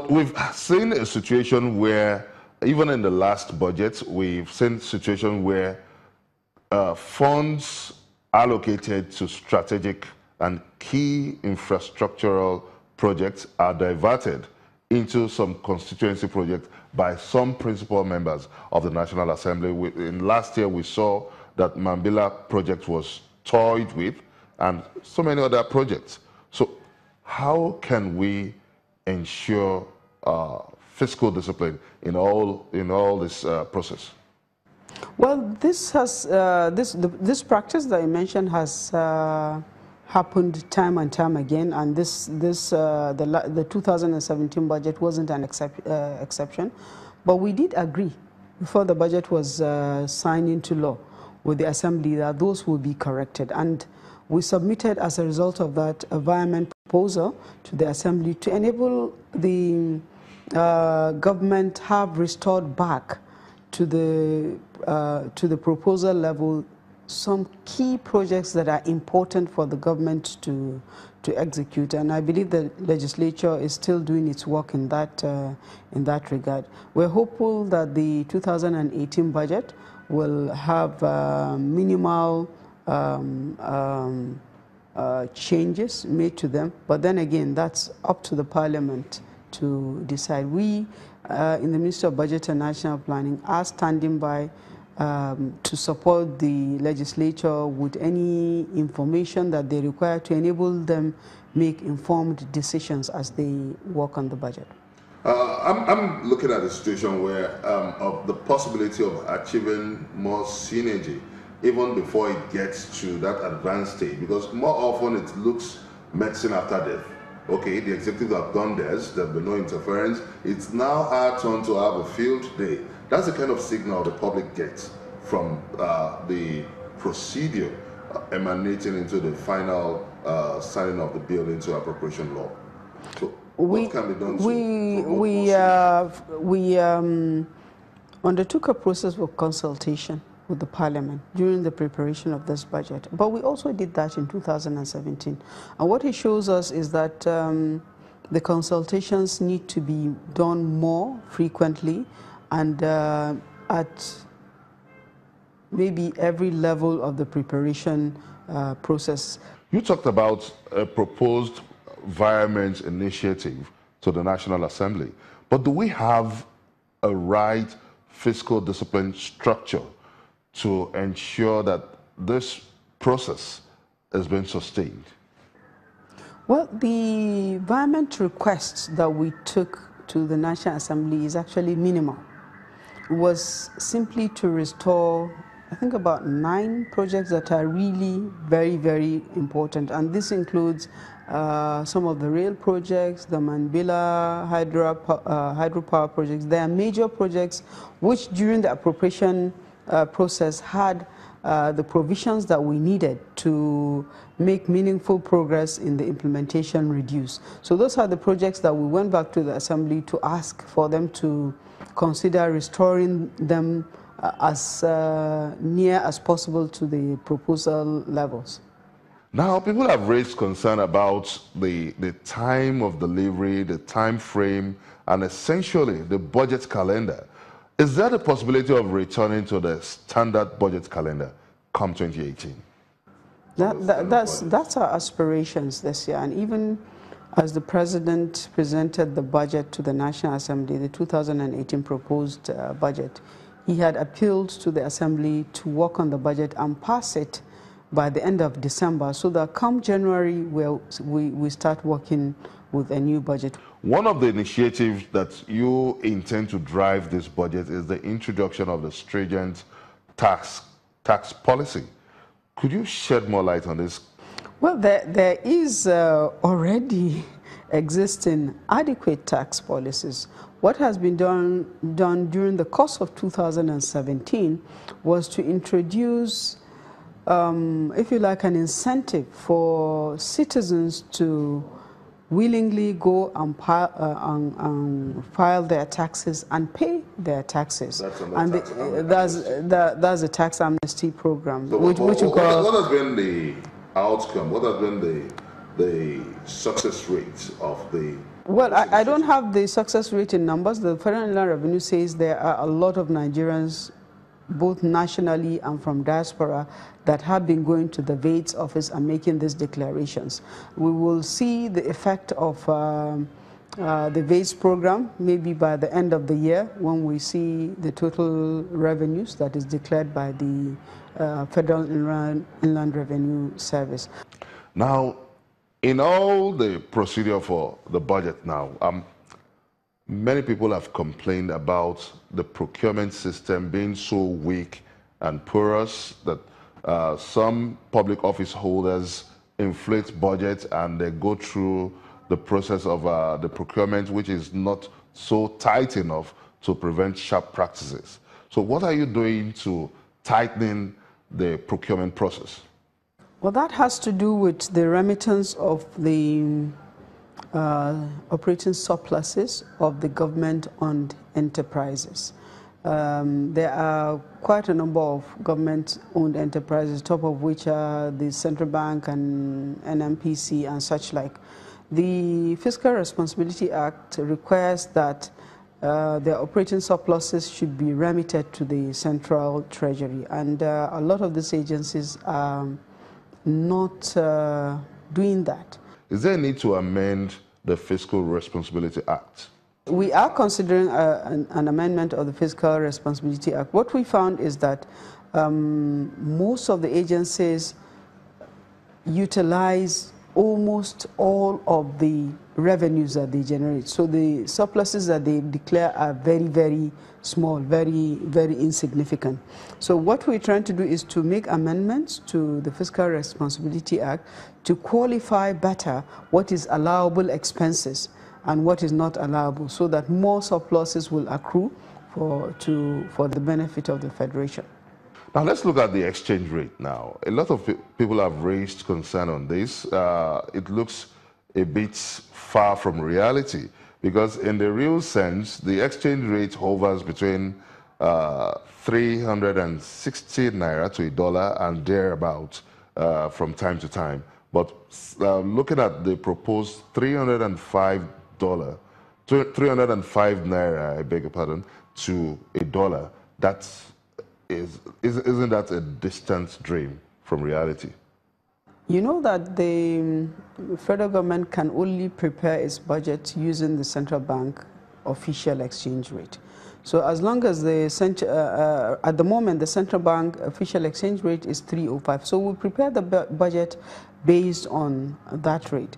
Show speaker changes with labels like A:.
A: We've seen a situation where, even in the last budget, we've seen a situation where funds allocated to strategic and key infrastructural projects are diverted into some constituency projects by some principal members of the National Assembly. In last year, we saw that Mambila project was toyed with and so many other projects. So how can we ensure fiscal discipline in all this process?
B: Well, this has this practice that you mentioned has happened time and time again, and the 2017 budget wasn't an exception. But we did agree before the budget was signed into law with the Assembly that those will be corrected, and we submitted as a result of that a vehement proposal to the Assembly to enable the government have restored back to the proposal level some key projects that are important for the government to execute, and I believe the legislature is still doing its work in that regard. We're hopeful that the 2018 budget will have minimal changes made to them, but then again, that's up to the Parliament to decide. We in the Ministry of Budget and National Planning are standing by to support the legislature with any information that they require to enable them make informed decisions as they work on the budget.
A: I'm looking at a situation where of the possibility of achieving more synergy even before it gets to that advanced stage, because more often it looks medicine after death. Okay, the executive have done theirs, there's been no interference. It's now our turn to have a field day. That's the kind of signal the public gets from the procedure emanating into the final signing of the bill into appropriation law. So what can be done
B: we undertook a process of consultation with the Parliament during the preparation of this budget. But we also did that in 2017. And what it shows us is that the consultations need to be done more frequently and at maybe every level of the preparation process.
A: You talked about a proposed environment initiative to the National Assembly, but do we have a right fiscal discipline structure to ensure that this process is being sustained?
B: Well, the environment request that we took to the National Assembly is actually minimal. It was simply to restore, I think, about 9 projects that are really very, very important. And this includes some of the rail projects, the Mambila hydropower projects. They are major projects which during the appropriation process had the provisions that we needed to make meaningful progress in the implementation reduce. So those are the projects that we went back to the Assembly to ask for them to consider restoring them as near as possible to the proposal levels.
A: Now, people have raised concern about the time of delivery, the time frame, and essentially the budget calendar. Is there a possibility of returning to the standard budget calendar come 2018?
B: That's our aspirations this year. And even as the President presented the budget to the National Assembly, the 2018 proposed budget, he had appealed to the Assembly to work on the budget and pass it by the end of December, so that come January we start working with a new budget.
A: One of the initiatives that you intend to drive this budget is the introduction of the stringent tax policy. Could you shed more light on this?
B: Well, there is already existing adequate tax policies. What has been done during the course of 2017 was to introduce, if you like, an incentive for citizens to willingly go and file their taxes and pay their taxes. That's a tax amnesty program.
A: So what has been the outcome? What has been the success rate of the
B: Well, I don't have the success rate in numbers. The Federal Inland Revenue says there are a lot of Nigerians, both nationally and from diaspora, that have been going to the VADES office and making these declarations. We will see the effect of the VADES program maybe by the end of the year, when we see the total revenues that is declared by the Federal Inland Revenue Service.
A: Now, in all the procedure for the budget now, many people have complained about the procurement system being so weak and porous that some public office holders inflate budget and they go through the process of the procurement, which is not so tight enough to prevent sharp practices. So what are you doing to tighten the procurement process?
B: Well, that has to do with the remittance of the operating surpluses of the government-owned enterprises. There are quite a number of government-owned enterprises, top of which are the Central Bank and NMPC and such like. The Fiscal Responsibility Act requires that their operating surpluses should be remitted to the Central Treasury, and a lot of these agencies are not doing that.
A: Is there a need to amend the Fiscal Responsibility Act?
B: We are considering an amendment of the Fiscal Responsibility Act. What we found is that most of the agencies utilize almost all of the revenues that they generate. So the surpluses that they declare are very, very small, very, very insignificant. So what we're trying to do is to make amendments to the Fiscal Responsibility Act to qualify better what is allowable expenses and what is not allowable, so that more surpluses will accrue for the benefit of the Federation.
A: Now let's look at the exchange rate now. A lot of people have raised concern on this. It looks a bit far from reality, because in the real sense, the exchange rate hovers between 360 naira to $1 and thereabout from time to time. But looking at the proposed $305 naira, I beg your pardon, to $1, isn't that a distant dream from reality?
B: You know that the federal government can only prepare its budget using the central bank official exchange rate. So as long as at the moment the central bank official exchange rate is 305, so we prepare the budget based on that rate.